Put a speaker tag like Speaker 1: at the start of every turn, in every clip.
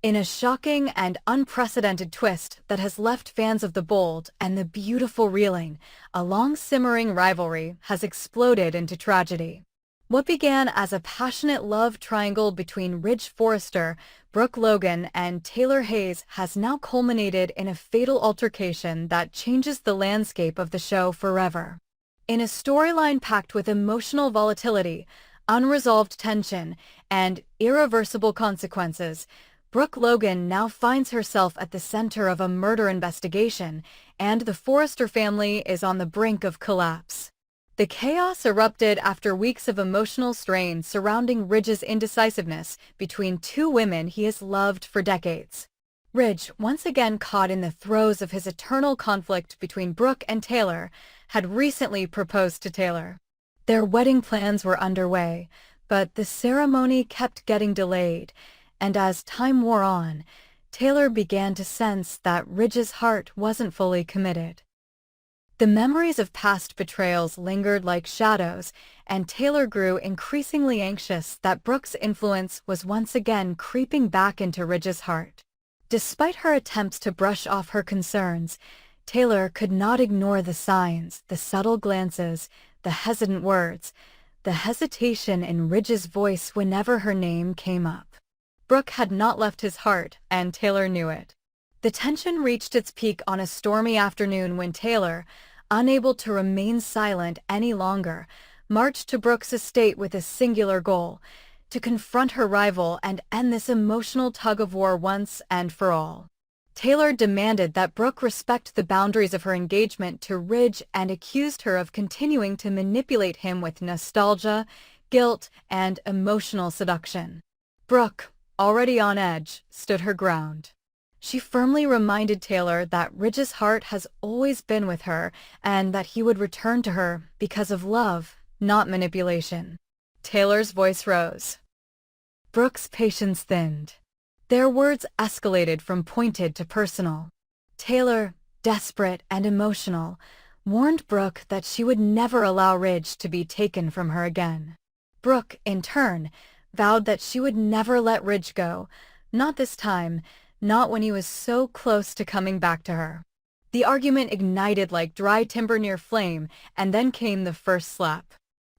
Speaker 1: In a shocking and unprecedented twist that has left fans of the bold and the beautiful reeling, a long-simmering rivalry has exploded into tragedy. What began as a passionate love triangle between Ridge Forrester, Brooke Logan, and Taylor Hayes has now culminated in a fatal altercation that changes the landscape of the show forever. In a storyline packed with emotional volatility, unresolved tension, and irreversible consequences, Brooke Logan now finds herself at the center of a murder investigation, and the Forrester family is on the brink of collapse. The chaos erupted after weeks of emotional strain surrounding Ridge's indecisiveness between two women he has loved for decades. Ridge, once again caught in the throes of his eternal conflict between Brooke and Taylor, had recently proposed to Taylor. Their wedding plans were underway, but the ceremony kept getting delayed, and as time wore on, Taylor began to sense that Ridge's heart wasn't fully committed. The memories of past betrayals lingered like shadows, and Taylor grew increasingly anxious that Brooke's influence was once again creeping back into Ridge's heart. Despite her attempts to brush off her concerns, Taylor could not ignore the signs, the subtle glances, the hesitant words, the hesitation in Ridge's voice whenever her name came up. Brooke had not left his heart, and Taylor knew it. The tension reached its peak on a stormy afternoon when Taylor, unable to remain silent any longer, marched to Brooke's estate with a singular goal: to confront her rival and end this emotional tug-of-war once and for all. Taylor demanded that Brooke respect the boundaries of her engagement to Ridge and accused her of continuing to manipulate him with nostalgia, guilt, and emotional seduction. Brooke, already on edge, stood her ground. She firmly reminded Taylor that Ridge's heart has always been with her and that he would return to her because of love, not manipulation. Taylor's voice rose. Brooke's patience thinned. Their words escalated from pointed to personal. Taylor, desperate and emotional, warned Brooke that she would never allow Ridge to be taken from her again. Brooke, in turn, vowed that she would never let Ridge go, not this time, not when he was so close to coming back to her. The argument ignited like dry timber near flame, and then came the first slap.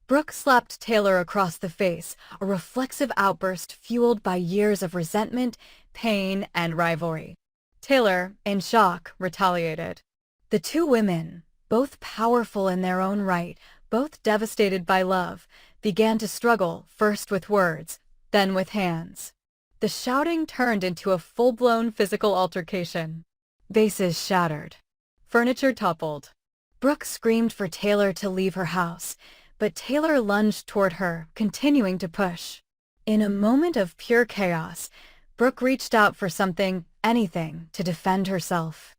Speaker 1: Brooke slapped Taylor across the face, a reflexive outburst fueled by years of resentment, pain, and rivalry. Taylor, in shock, retaliated. The two women, both powerful in their own right, both devastated by love, began to struggle, first with words, then with hands. The shouting turned into a full-blown physical altercation. Vases shattered. Furniture toppled. Brooke screamed for Taylor to leave her house, but Taylor lunged toward her, continuing to push. In a moment of pure chaos, Brooke reached out for something, anything, to defend herself.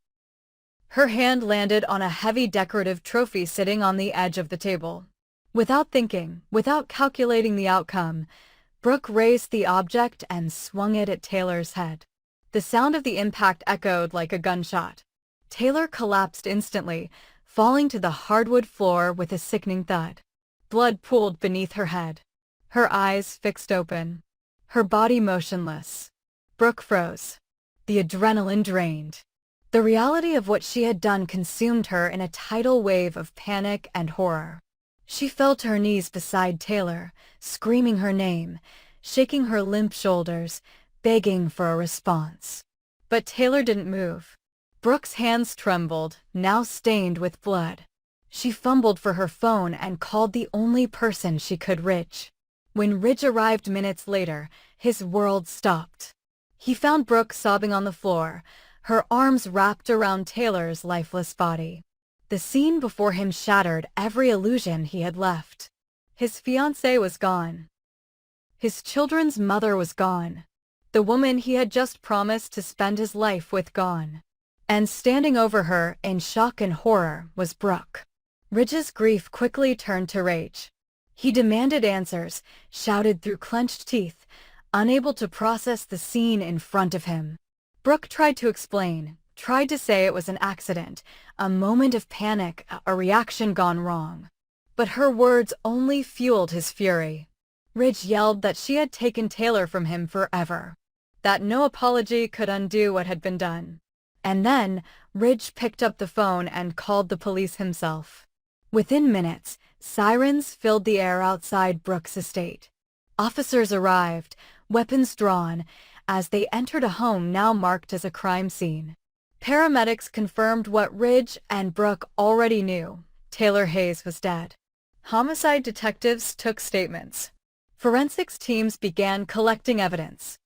Speaker 1: Her hand landed on a heavy decorative trophy sitting on the edge of the table. Without thinking, without calculating the outcome, Brooke raised the object and swung it at Taylor's head. The sound of the impact echoed like a gunshot. Taylor collapsed instantly, falling to the hardwood floor with a sickening thud. Blood pooled beneath her head. Her eyes fixed open. Her body motionless. Brooke froze. The adrenaline drained. The reality of what she had done consumed her in a tidal wave of panic and horror. She fell to her knees beside Taylor, screaming her name, shaking her limp shoulders, begging for a response. But Taylor didn't move. Brooke's hands trembled, now stained with blood. She fumbled for her phone and called the only person she could reach. When Ridge arrived minutes later, his world stopped. He found Brooke sobbing on the floor, her arms wrapped around Taylor's lifeless body. The scene before him shattered every illusion he had left. His fiancée was gone. His children's mother was gone. The woman he had just promised to spend his life with gone. And standing over her, in shock and horror, was Brooke. Ridge's grief quickly turned to rage. He demanded answers, shouted through clenched teeth, unable to process the scene in front of him. Brooke tried to explain, tried to say it was an accident, a moment of panic, a reaction gone wrong. But her words only fueled his fury. Ridge yelled that she had taken Taylor from him forever. that no apology could undo what had been done. And then, Ridge picked up the phone and called the police himself. Within minutes, sirens filled the air outside Brooke's estate. Officers arrived, weapons drawn, as they entered a home now marked as a crime scene. Paramedics confirmed what Ridge and Brooke already knew. Taylor Hayes was dead. Homicide detectives took statements. Forensics teams began collecting evidence.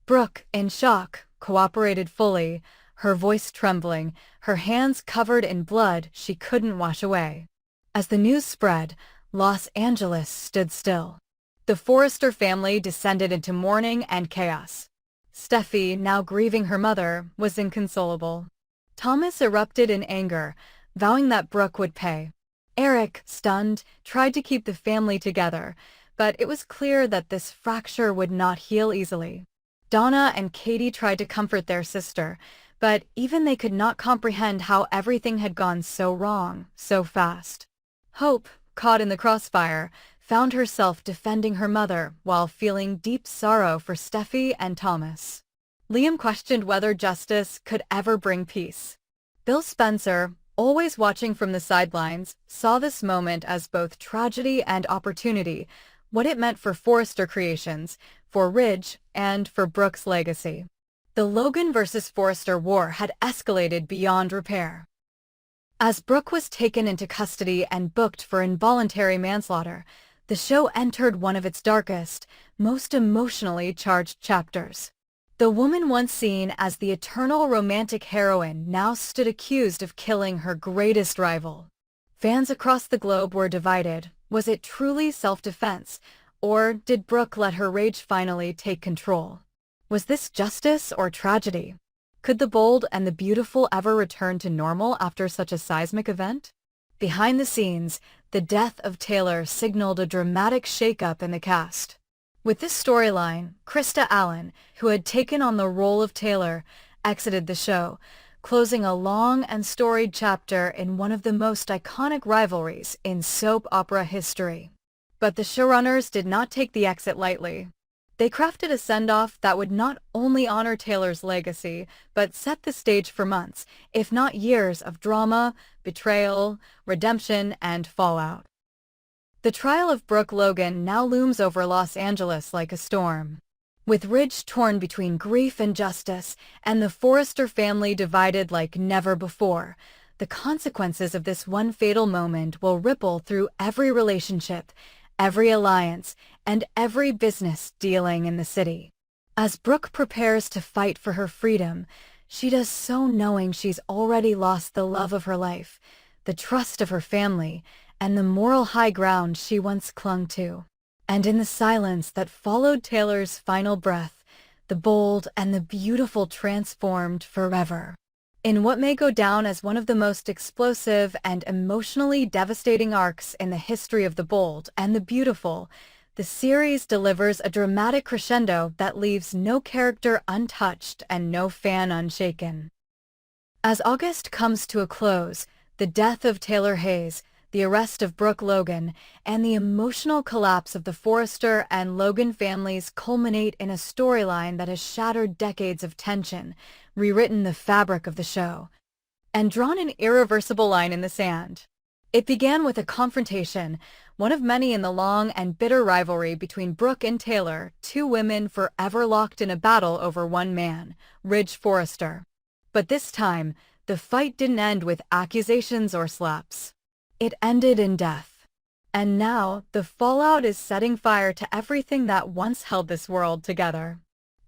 Speaker 1: Brooke, in shock, cooperated fully, her voice trembling, her hands covered in blood she couldn't wash away. As the news spread, Los Angeles stood still. The Forrester family descended into mourning and chaos. Steffi, now grieving her mother, was inconsolable. Thomas erupted in anger, vowing that Brooke would pay. Eric, stunned, tried to keep the family together, but it was clear that this fracture would not heal easily. Donna and Katie tried to comfort their sister, but even they could not comprehend how everything had gone so wrong, so fast. Hope, caught in the crossfire, found herself defending her mother while feeling deep sorrow for Steffi and Thomas. Liam questioned whether justice could ever bring peace. Bill Spencer, always watching from the sidelines, saw this moment as both tragedy and opportunity, what it meant for Forrester Creations, for Ridge, and for Brooke's legacy. The Logan versus Forrester war had escalated beyond repair. As Brooke was taken into custody and booked for involuntary manslaughter, the show entered one of its darkest, most emotionally charged chapters. The woman once seen as the eternal romantic heroine now stood accused of killing her greatest rival. Fans across the globe were divided. Was it truly self-defense, or did Brooke let her rage finally take control? Was this justice or tragedy? Could the bold and the beautiful ever return to normal after such a seismic event? Behind the scenes, the death of Taylor signaled a dramatic shakeup in the cast. With this storyline, Krista Allen, who had taken on the role of Taylor, exited the show, closing a long and storied chapter in one of the most iconic rivalries in soap opera history. But the showrunners did not take the exit lightly. They crafted a send-off that would not only honor Taylor's legacy, but set the stage for months, if not years, of drama, betrayal, redemption, and fallout. The trial of Brooke Logan now looms over Los Angeles like a storm. With Ridge torn between grief and justice, and the Forrester family divided like never before, the consequences of this one fatal moment will ripple through every relationship, every alliance, and every business dealing in the city. As Brooke prepares to fight for her freedom, she does so knowing she's already lost the love of her life, the trust of her family, and the moral high ground she once clung to. And in the silence that followed Taylor's final breath, the bold and the beautiful transformed forever. In what may go down as one of the most explosive and emotionally devastating arcs in the history of The Bold and the Beautiful, the series delivers a dramatic crescendo that leaves no character untouched and no fan unshaken. As August comes to a close, the death of Taylor Hayes, the arrest of Brooke Logan, and the emotional collapse of the Forrester and Logan families culminate in a storyline that has shattered decades of tension, rewritten the fabric of the show, and drawn an irreversible line in the sand. It began with a confrontation, one of many in the long and bitter rivalry between Brooke and Taylor, two women forever locked in a battle over one man, Ridge Forrester. But this time, the fight didn't end with accusations or slaps. It ended in death. And now, the fallout is setting fire to everything that once held this world together.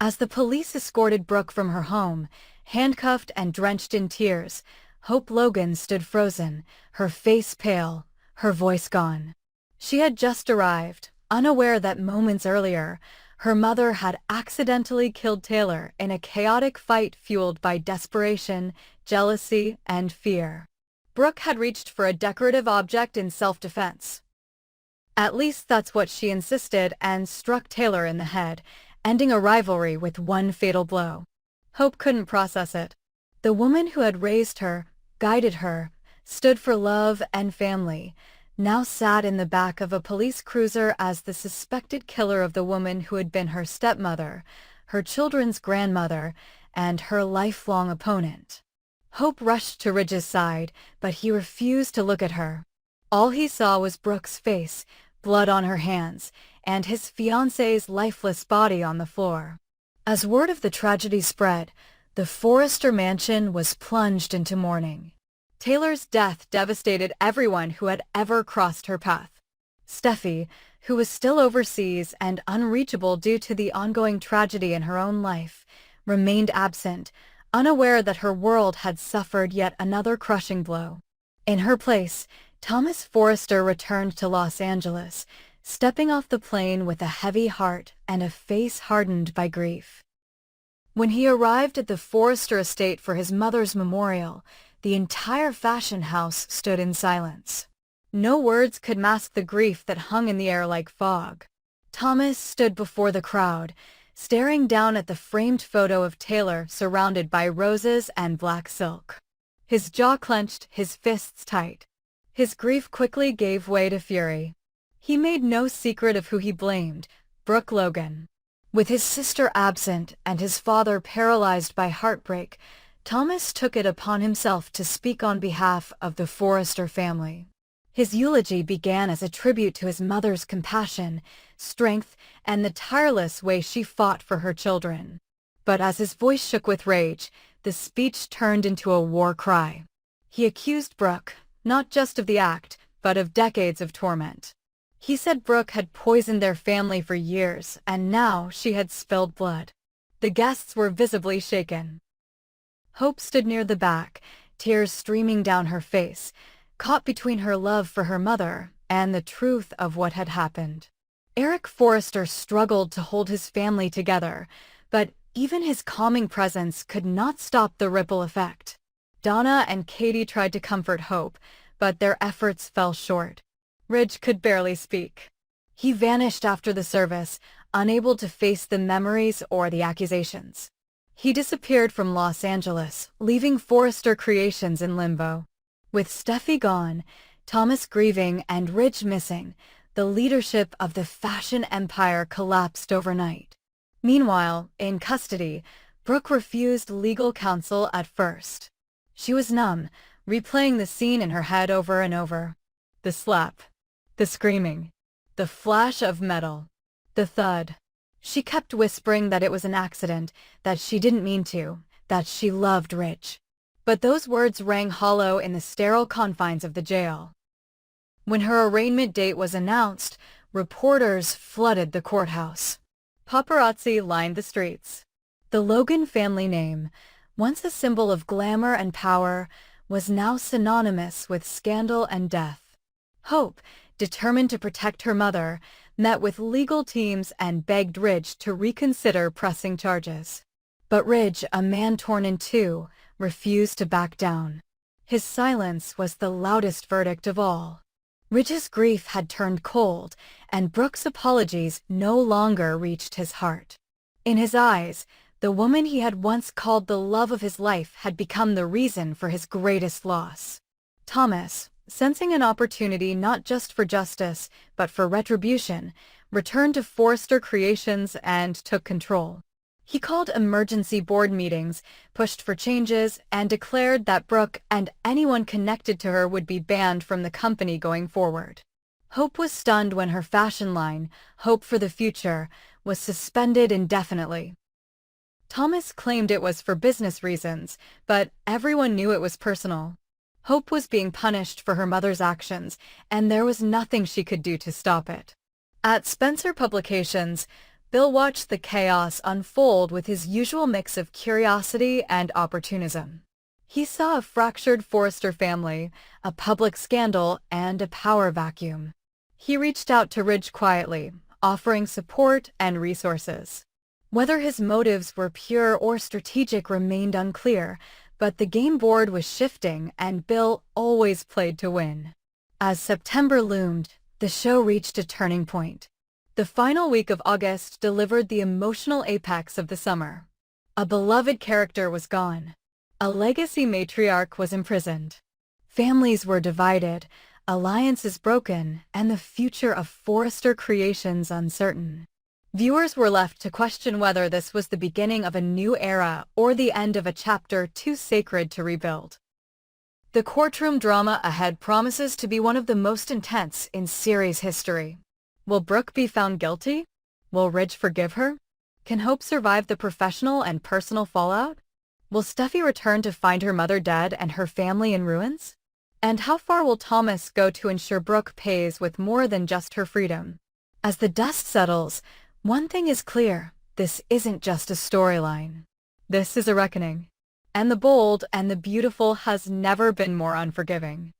Speaker 1: As the police escorted Brooke from her home, handcuffed and drenched in tears, Hope Logan stood frozen, her face pale, her voice gone. She had just arrived, unaware that moments earlier, her mother had accidentally killed Taylor in a chaotic fight fueled by desperation, jealousy, and fear. Brooke had reached for a decorative object in self-defense. At least that's what she insisted, and struck Taylor in the head, ending a rivalry with one fatal blow. Hope couldn't process it. The woman who had raised her, guided her, stood for love and family, now sat in the back of a police cruiser as the suspected killer of the woman who had been her stepmother, her children's grandmother, and her lifelong opponent. Hope rushed to Ridge's side, but he refused to look at her. All he saw was Brooke's face, blood on her hands, and his fiancée's lifeless body on the floor. As word of the tragedy spread, the Forrester mansion was plunged into mourning. Taylor's death devastated everyone who had ever crossed her path. Steffi, who was still overseas and unreachable due to the ongoing tragedy in her own life, remained absent, unaware that her world had suffered yet another crushing blow. In her place, Thomas Forrester returned to Los Angeles, stepping off the plane with a heavy heart and a face hardened by grief. When he arrived at the Forrester estate for his mother's memorial, the entire fashion house stood in silence. No words could mask the grief that hung in the air like fog. Thomas stood before the crowd, staring down at the framed photo of Taylor surrounded by roses and black silk. His jaw clenched, his fists tight. His grief quickly gave way to fury. He made no secret of who he blamed, Brooke Logan. With his sister absent and his father paralyzed by heartbreak, Thomas took it upon himself to speak on behalf of the Forrester family. His eulogy began as a tribute to his mother's compassion, strength, and the tireless way she fought for her children. But as his voice shook with rage, the speech turned into a war cry. He accused Brooke, not just of the act, but of decades of torment. He said Brooke had poisoned their family for years, and now she had spilled blood. The guests were visibly shaken. Hope stood near the back, tears streaming down her face, caught between her love for her mother and the truth of what had happened. Eric Forrester struggled to hold his family together, but even his calming presence could not stop the ripple effect. Donna and Katie tried to comfort Hope, but their efforts fell short. Ridge could barely speak. He vanished after the service, unable to face the memories or the accusations. He disappeared from Los Angeles, leaving Forrester Creations in limbo. With Steffi gone, Thomas grieving, and Ridge missing, the leadership of the fashion empire collapsed overnight. Meanwhile, in custody, Brooke refused legal counsel at first. She was numb, replaying the scene in her head over and over. The slap. The screaming. The flash of metal. The thud. She kept whispering that it was an accident, that she didn't mean to, that she loved Ridge. But those words rang hollow in the sterile confines of the jail. When her arraignment date was announced, reporters flooded the courthouse. Paparazzi lined the streets. The Logan family name, once a symbol of glamour and power, was now synonymous with scandal and death. Hope, determined to protect her mother, met with legal teams and begged Ridge to reconsider pressing charges. But Ridge, a man torn in two, refused to back down. His silence was the loudest verdict of all. Ridge's grief had turned cold, and Brooke's apologies no longer reached his heart. In his eyes, the woman he had once called the love of his life had become the reason for his greatest loss. Thomas, sensing an opportunity not just for justice, but for retribution, returned to Forrester Creations and took control. He called emergency board meetings, pushed for changes, and declared that Brooke and anyone connected to her would be banned from the company going forward. Hope was stunned when her fashion line, Hope for the Future, was suspended indefinitely. Thomas claimed it was for business reasons, but everyone knew it was personal. Hope was being punished for her mother's actions, and there was nothing she could do to stop it. At Spencer Publications, Bill watched the chaos unfold with his usual mix of curiosity and opportunism. He saw a fractured Forrester family, a public scandal, and a power vacuum. He reached out to Ridge quietly, offering support and resources. Whether his motives were pure or strategic remained unclear, but the game board was shifting and Bill always played to win. As September loomed, the show reached a turning point. The final week of August delivered the emotional apex of the summer. A beloved character was gone. A legacy matriarch was imprisoned. Families were divided, alliances broken, and the future of Forrester Creations uncertain. Viewers were left to question whether this was the beginning of a new era or the end of a chapter too sacred to rebuild. The courtroom drama ahead promises to be one of the most intense in series history. Will Brooke be found guilty? Will Ridge forgive her? Can Hope survive the professional and personal fallout? Will Steffi return to find her mother dead and her family in ruins? And how far will Thomas go to ensure Brooke pays with more than just her freedom? As the dust settles, one thing is clear: this isn't just a storyline. This is a reckoning. And the bold and the beautiful has never been more unforgiving.